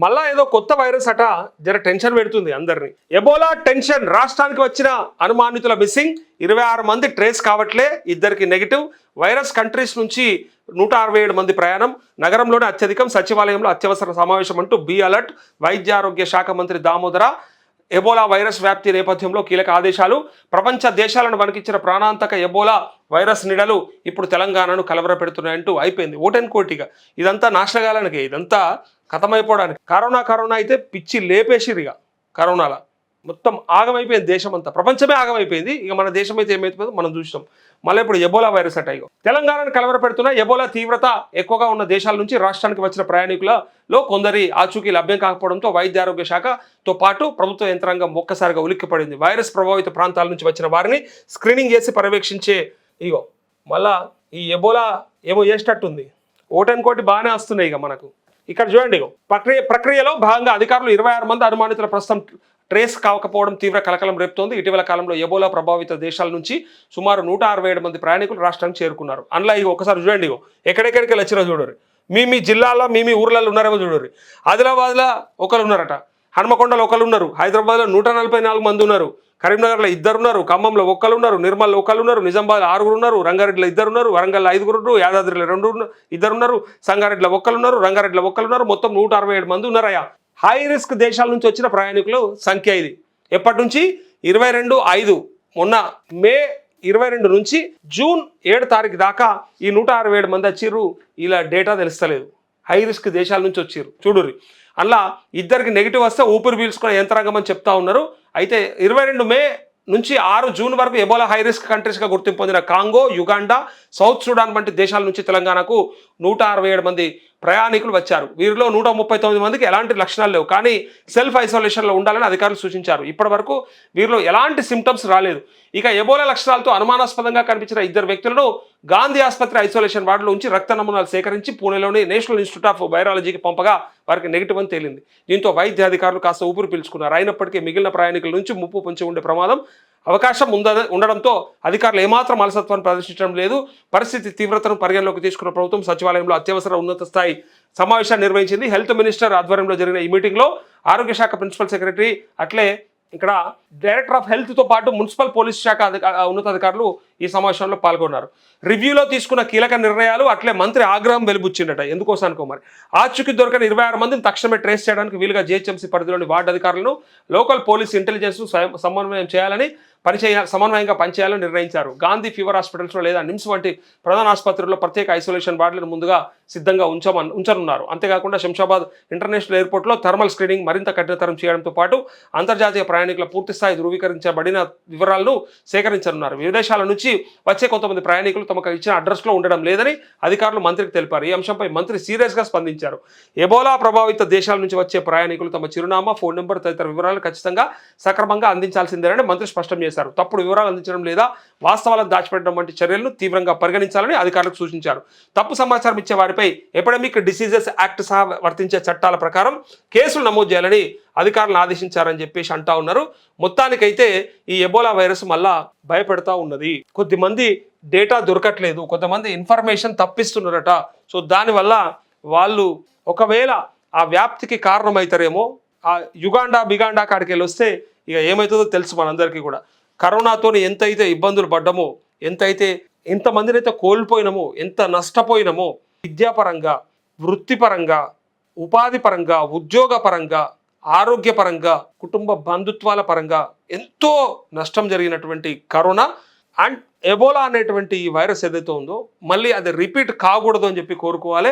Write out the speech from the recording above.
మళ్ళా ఏదో కొత్త వైరస్ అట జర టెన్షన్ పెడుతుంది అందరినీ. ఎబోలా టెన్షన్, రాష్ట్రానికి వచ్చిన అనుమానితుల మిస్సింగ్, 26 మంది ట్రేస్ కావట్లే, 2కి నెగిటివ్. వైరస్ కంట్రీస్ నుంచి 167 మంది ప్రయాణం, నగరంలోనే అత్యధికం, సచివాలయంలో అత్యవసర సమావేశం అంటూ బి అలర్ట్. వైద్య ఆరోగ్య శాఖ మంత్రి దామోదర ఎబోలా వైరస్ వ్యాప్తి నేపథ్యంలో కీలక ఆదేశాలు. ప్రపంచ దేశాలను వణికించిన ప్రాణాంతక ఎబోలా వైరస్ నిడలు ఇప్పుడు తెలంగాణను కలవరపెడుతున్నాయంటూ అయిపోయింది ఓటెన్ కోటిగా. ఇదంతా నాశనగాలనికే, ఇదంతా ఖతమైపోవడానికి. కరోనా అయితే పిచ్చి లేపేసిరిగా. కరోనాలో మొత్తం ఆగమైపోయింది దేశం అంతా, ప్రపంచమే ఆగమైపోయింది. ఇక మన దేశం అయితే ఏమైపోయిందో మనం చూసినాం. మళ్ళీ ఇప్పుడు ఎబోలా వైరస్ అటాయి తెలంగాణను కలవరపెడుతున్న ఎబోలా తీవ్రత ఎక్కువగా ఉన్న దేశాల నుంచి రాష్ట్రానికి వచ్చిన ప్రయాణికులలో కొందరి ఆచూకీ లభ్యం కాకపోవడంతో వైద్య ఆరోగ్య శాఖతో పాటు ప్రభుత్వ యంత్రాంగం ఒక్కసారిగా ఉలిక్కిపడింది. వైరస్ ప్రభావిత ప్రాంతాల నుంచి వచ్చిన వారిని స్క్రీనింగ్ చేసి పర్యవేక్షించే మళ్ళా ఈ ఎబోలా ఏమో చేసేటట్టుంది. ఓటెన్ కోటి బాగానే వస్తున్నాయి. ఇక మనకు ఇక్కడ చూడండి, ప్రక్రియలో భాగంగా అధికారులు 26 మంది అనుమానితుల ప్రస్తుతం ట్రేస్ కాకపోవడం తీవ్ర కలకలం రేపుతోంది. ఇటీవల కాలంలో ఎబోలా ప్రభావిత దేశాల నుంచి సుమారు 167 మంది ప్రయాణికులు రాష్ట్రానికి చేరుకున్నారు. అందులో ఒకసారి చూడండి, ఎక్కడెక్కడికి వచ్చినా చూడరు. మీ జిల్లాలో మీ ఊర్లలో ఉన్నారేమో చూడరు. ఆదిలాబాద్లో ఒకరు ఉన్నారట, హన్మకొండలో ఒకరు ఉన్నారు, హైదరాబాద్లో 144 మంది ఉన్నారు, కరీంనగర్లో 2 ఉన్నారు, ఖమ్మంలో 1 ఉన్నారు, నిర్మల్లో 1 ఉన్నారు, నిజామాబాద్ 6 ఉన్నారు, రంగారెడ్డిలో 2 ఉన్నారు, వరంగల్లో 5 ఉన్నారు, యాదాద్రిలో 2 ఉన్నారు, సంగారెడ్డిలో 1 ఉన్నారు, రంగారెడ్డిలో 1 ఉన్నారు, మొత్తం 167 మంది ఉన్నారయ్యా. హై రిస్క్ దేశాల నుంచి వచ్చిన ప్రయాణికులు సంఖ్య ఇది. ఎప్పటి నుంచి? 22/5 మొన్న మే 22 నుంచి జూన్ 7 తారీఖు దాకా ఈ 167 మంది వచ్చిర్రు. ఇలా డేటా తెలుస్తలేదు. హై రిస్క్ దేశాల నుంచి వచ్చిర్రు చూడుర్రి. అలా 2కి నెగిటివ్ వస్తే ఊపిరి పీల్చుకునే యంత్రాంగం అని చెప్తా ఉన్నారు. అయితే 22 మే నుంచి 6 జూన్ వరకు ఎబోలా హై రిస్క్ కంట్రీస్గా గుర్తింపు పొందిన కాంగో, యుగాండా, సౌత్ సుడాన్ వంటి దేశాల నుంచి తెలంగాణకు 167 మంది ప్రయాణికులు వచ్చారు. వీరిలో 139 మందికి ఎలాంటి లక్షణాలు లేవు, కానీ సెల్ఫ్ ఐసోలేషన్లో ఉండాలని అధికారులు సూచించారు. ఇప్పటి వరకు వీరిలో ఎలాంటి సిమ్టమ్స్ రాలేదు. ఇక ఎబోలా లక్షణాలతో అనుమానాస్పదంగా కనిపించిన 2 వ్యక్తులను గాంధీ ఆసుపత్రి ఐసోలేషన్ వార్డులో ఉంచి రక్త నమూనాలు సేకరించి పూణేలోని నేషనల్ ఇన్స్టిట్యూట్ ఆఫ్ వైరాలజీకి పంపగా వారికి నెగిటివ్ అని తేలింది. దీంతో వైద్య అధికారులు కాస్త ఊపిరి పీల్చుకున్నారు. అయినప్పటికీ మిగిలిన ప్రయాణికుల నుంచి ముప్పు పొంచి ఉండే ప్రమాదం అవకాశం ఉండడంతో అధికారులు ఏమాత్రం అలసత్వాన్ని ప్రదర్శించడం లేదు. పరిస్థితి తీవ్రతను పరిగణలోకి తీసుకున్న ప్రభుత్వం సచివాలయంలో అత్యవసర ఉన్నత స్థాయి సమావేశాన్ని నిర్వహించింది. హెల్త్ మినిస్టర్ ఆధ్వర్యంలో జరిగిన ఈ మీటింగ్లో ఆరోగ్య శాఖ ప్రిన్సిపల్ సెక్రటరీ, అట్లే ఇక్కడ డైరెక్టర్ ఆఫ్ హెల్త్తో పాటు మున్సిపల్ పోలీస్ శాఖ ఉన్నతాధికారులు ఈ సమావేశంలో పాల్గొన్నారు. రివ్యూలో తీసుకున్న కీలక నిర్ణయాలు, అట్లే మంత్రి ఆగ్రహం వెలుబుచ్చిండట. ఎందుకోసానికో మరి. ఆచూకీ దొరకని 26 మందిని తక్షణమే ట్రేస్ చేయడానికి వీలుగా జీహెచ్ఎంసీ పరిధిలోని వార్డు అధికారులను లోకల్ పోలీస్ ఇంటెలిజెన్స్ సమన్వయంగా పనిచేయాలని నిర్ణయించారు. గాంధీ ఫీవర్ హాస్పిటల్స్లో లేదా నిమ్స్ వంటి ప్రధాన ఆసుపత్రుల్లో ప్రత్యేక ఐసోలేషన్ వార్డులను ముందుగా సిద్ధంగా ఉంచనున్నారు. అంతేకాకుండా శంషాబాద్ ఇంటర్నేషనల్ ఎయిర్పోర్ట్లో థర్మల్ స్క్రీనింగ్ మరింత కఠినతరం చేయడంతో పాటు అంతర్జాతీయ ప్రయాణికుల పూర్తిస్థాయి ధృవీకరించబడిన వివరాలను సేకరించనున్నారు. విదేశాల నుంచి వచ్చే కొంతమంది ప్రయాణికులు తమకు ఇచ్చిన అడ్రస్లో ఉండడం లేదని అధికారులు మంత్రికి తెలిపారు. ఈ అంశంపై మంత్రి సీరియస్గా స్పందించారు. ఎబోలా ప్రభావిత దేశాల నుంచి వచ్చే ప్రయాణికులు తమ చిరునామా, ఫోన్ నెంబర్ తదితర వివరాలు ఖచ్చితంగా సక్రమంగా అందించాల్సిందేనని మంత్రి స్పష్టం చేశారు. తప్పుడు వివరాలు అందించడం లేదా వాస్తవాలను దాచిపెట్టడం వంటి చర్యలను తీవ్రంగా పరిగణించాలని అధికారులకు సూచించారు. తప్పు సమాచారం ఇచ్చే వారిపై ఎపిడమిక్ డిసీజెస్ యాక్ట్ సహా వర్తించే చట్టాల ప్రకారం కేసులు నమోదు చేయాలని అధికారులను ఆదేశించారని చెప్పేసి అంటా ఉన్నారు. మొత్తానికైతే ఈ ఎబోలా వైరస్ మళ్ళా భయపెడతా ఉన్నది. కొద్దిమంది డేటా దొరకట్లేదు, కొంతమంది ఇన్ఫర్మేషన్ తప్పిస్తున్నారట. సో దానివల్ల వాళ్ళు ఒకవేళ ఆ వ్యాప్తికి కారణమవుతారేమో. ఆ బిగాండా కాడికి వెళ్ళి వస్తే ఇక ఏమవుతుందో తెలుసు మనందరికీ కూడా. కరోనాతో ఎంతైతే ఇబ్బందులు పడ్డామో, ఎంతమందిని అయితే కోల్పోయినామో, ఎంత నష్టపోయినామో, విద్యాపరంగా, వృత్తిపరంగా, ఉపాధి పరంగా, ఉద్యోగపరంగా, ఆరోగ్యపరంగా, కుటుంబ బంధుత్వాల పరంగా ఎంతో నష్టం జరిగినటువంటి కరోనా అండ్ ఎబోలా అనేటువంటి ఈ వైరస్ ఏదైతే ఉందో మళ్ళీ అది రిపీట్ కాకూడదు అని చెప్పి కోరుకోవాలి.